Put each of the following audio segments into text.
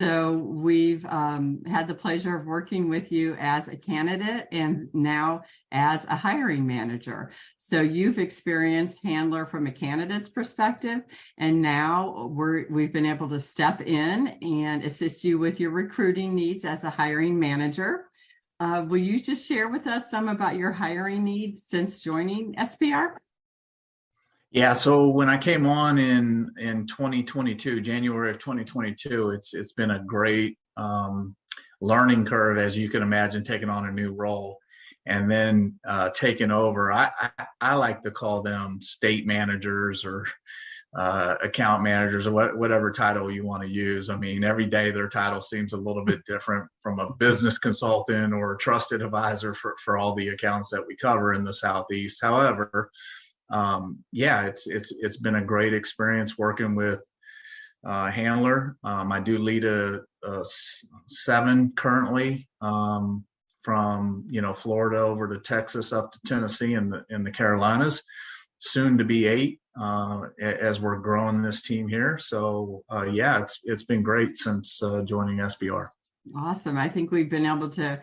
So we've had the pleasure of working with you as a candidate and now as a hiring manager. So you've experienced Handler from a candidate's perspective, and now we've been able to step in and assist you with your recruiting needs as a hiring manager. Will you just share with us some about your hiring needs since joining SPR? Yeah, so when I came on in 2022, January of 2022, it's been a great learning curve, as you can imagine, taking on a new role and then taking over. I like to call them state managers or account managers or whatever title you want to use. I mean, every day their title seems a little bit different, from a business consultant or a trusted advisor for all the accounts that we cover in the Southeast. However, yeah, it's been a great experience working with Handler. I do lead a 7 currently, from Florida over to Texas up to Tennessee and the Carolinas, soon to be 8 as we're growing this team here. So yeah, it's been great since joining SBR. Awesome. I think we've been able to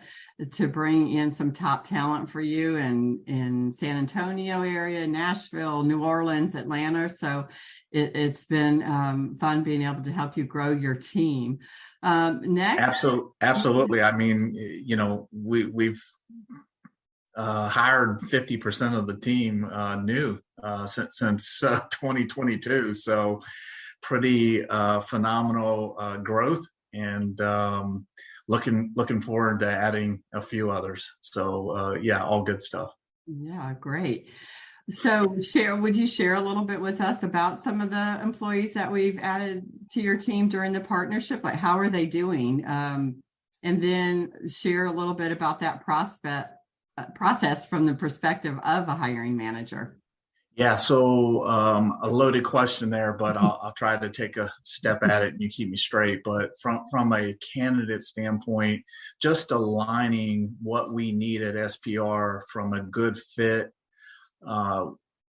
bring in some top talent for you in San Antonio area, Nashville, New Orleans, Atlanta. So it's been fun being able to help you grow your team. Next. Absolutely. I mean, we've hired 50% of the team new since 2022. So pretty phenomenal growth. And looking forward to adding a few others. So yeah, all good stuff. Yeah, great. So would you share a little bit with us about some of the employees that we've added to your team during the partnership? Like, how are they doing? And then share a little bit about that process from the perspective of a hiring manager. Yeah, so a loaded question there, but I'll try to take a step at it and you keep me straight. But from a candidate standpoint, just aligning what we need at SPR from a good fit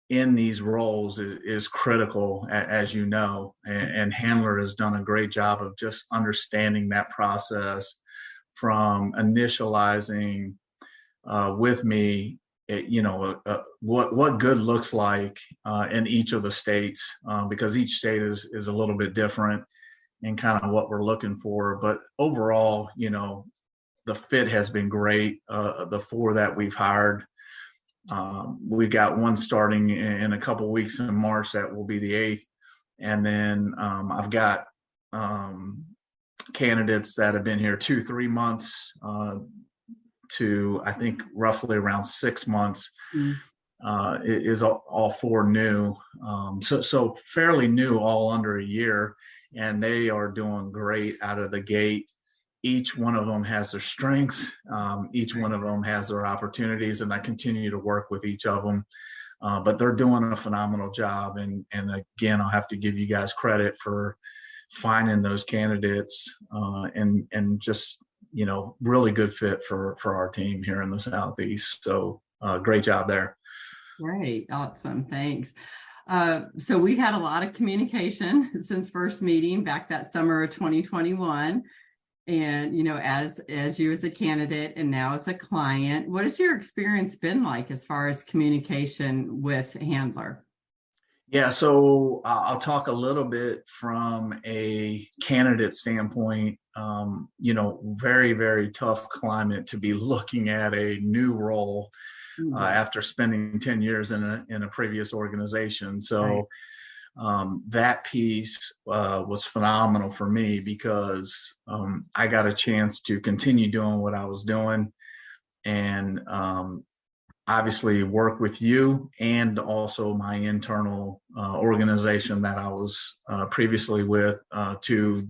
in these roles is critical, as you know, and Handler has done a great job of just understanding that process from initializing with me, what good looks like in each of the states, because each state is a little bit different in kind of what we're looking for. But overall, the fit has been great. The 4 that we've hired, we've got one starting in a couple of weeks in March that will be the 8th. And then I've got candidates that have been here 2-3 months, to I think roughly around 6 months. Is all 4 new, so fairly new, all under a year, and they are doing great out of the gate. Each one of them has their strengths, each one of them has their opportunities, and I continue to work with each of them, but they're doing a phenomenal job. And again, I'll have to give you guys credit for finding those candidates, and just really good fit for our team here in the Southeast. So great job there. Great. Awesome. Thanks. So we had a lot of communication since first meeting back that summer of 2021. And, as you as a candidate and now as a client, what has your experience been like as far as communication with Handler? Yeah, so I'll talk a little bit from a candidate standpoint. Very, very tough climate to be looking at a new role after spending 10 years in a previous organization. So that piece was phenomenal for me, because I got a chance to continue doing what I was doing, and obviously work with you and also my internal organization that I was previously with, to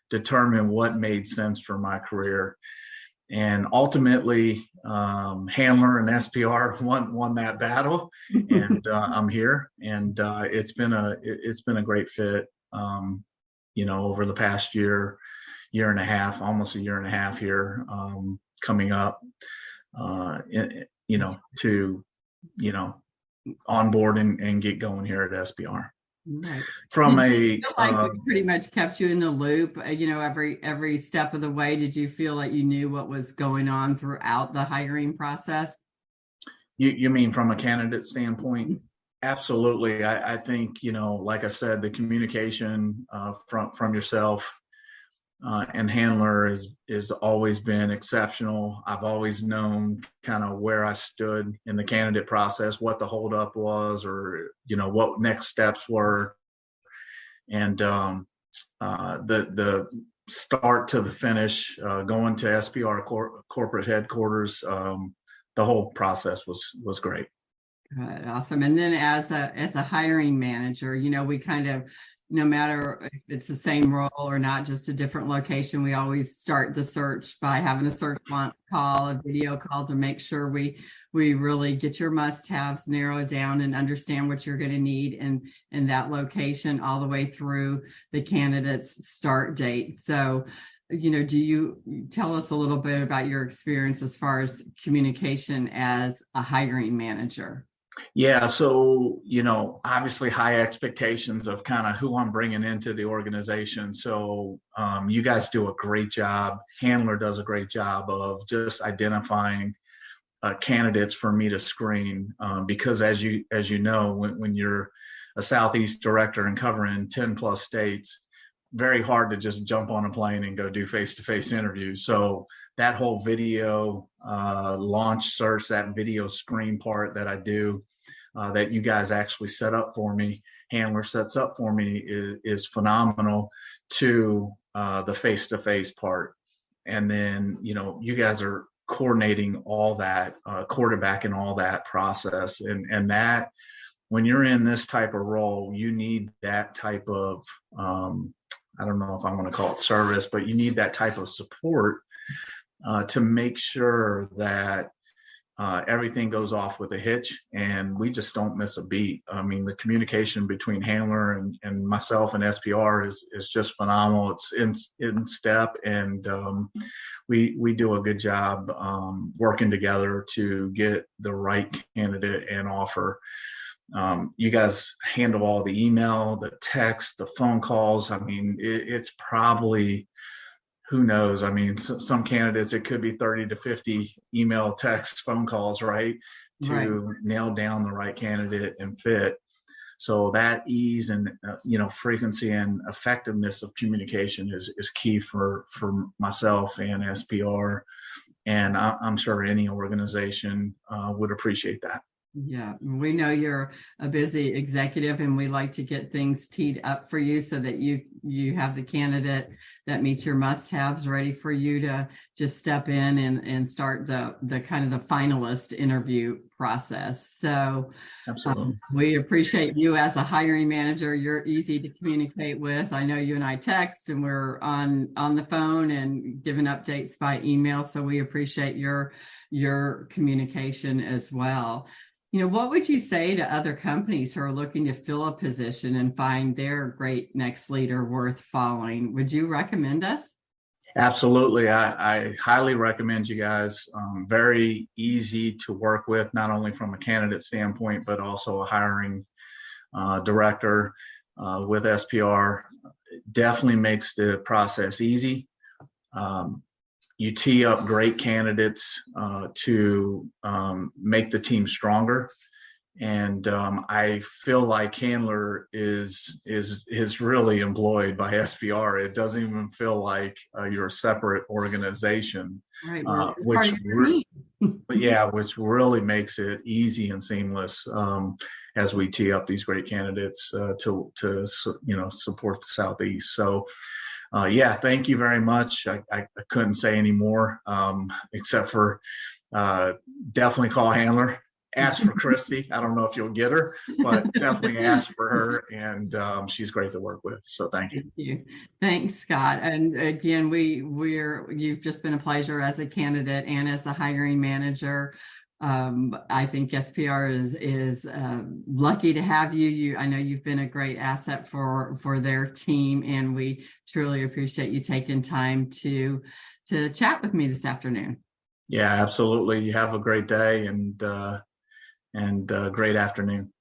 determine what made sense for my career. And ultimately, Handler and SPR won that battle, and I'm here, and it's been a great fit. Over the past year and a half, almost a year and a half here, coming up, to onboard and get going here at SPR. Right. from Did you a feel like we pretty much kept you in the loop, every step of the way? Did you feel like you knew what was going on throughout the hiring process? you mean from a candidate standpoint? Absolutely. I think, like I said, the communication from yourself and handler is always been exceptional. I've always known kind of where I stood in the candidate process, what the holdup was, or what next steps were, and the start to the finish, going to SPR corporate headquarters. The whole process was great. Good, awesome. And then as a hiring manager, we kind of, no matter if it's the same role or not, just a different location, we always start the search by having a search call, a video call, to make sure we really get your must-haves narrowed down and understand what you're going to need in that location all the way through the candidate's start date. So, do you tell us a little bit about your experience as far as communication as a hiring manager? Yeah, so obviously high expectations of kind of who I'm bringing into the organization. So you guys do a great job. Handler does a great job of just identifying candidates for me to screen, because as you know, when you're a Southeast director and covering 10 plus states, very hard to just jump on a plane and go do face-to-face interviews. So that whole video launch search, that video screen part that I do, that you guys actually set up for me, handler sets up for me, is phenomenal, to the face-to-face part. And then, you guys are coordinating all that, quarterbacking all that process. And that, when you're in this type of role, you need that type of, I don't know if I want to call it service, but you need that type of support to make sure that everything goes off with a hitch and we just don't miss a beat. I mean, the communication between handler and myself and SPR is just phenomenal. It's in step, and we do a good job working together to get the right candidate and offer. You guys handle all the email, the text, the phone calls. I mean, it's probably, who knows? I mean, some candidates, it could be 30 to 50 email, text, phone calls, right? To nail down the right candidate and fit. So that ease and, frequency and effectiveness of communication is key for myself and SPR. And I'm sure any organization would appreciate that. Yeah, we know you're a busy executive, and we like to get things teed up for you so that you have the candidate that meets your must-haves ready for you to just step in and start the kind of the finalist interview process. So absolutely, we appreciate you as a hiring manager. You're easy to communicate with. I know you and I text, and we're on the phone and giving updates by email. So we appreciate your communication as well. What would you say to other companies who are looking to fill a position and find their great next leader worth following? Would you recommend us? Absolutely. I highly recommend you guys. Very easy to work with, not only from a candidate standpoint, but also a hiring director with SPR. Definitely makes the process easy. You tee up great candidates to make the team stronger, and I feel like handler is really employed by SPR. It doesn't even feel like you're a separate organization, right? Which really makes it easy and seamless as we tee up these great candidates to support the Southeast. So. Thank you very much. I couldn't say any more, except for definitely call handler. Ask for Christy. I don't know if you'll get her, but definitely ask for her, and she's great to work with. So thank you. Thank you. Thanks, Scott. And again, you've just been a pleasure as a candidate and as a hiring manager. I think SPR is lucky to have you. I know you've been a great asset for their team, and we truly appreciate you taking time to chat with me this afternoon. Yeah, absolutely. You have a great day and great afternoon.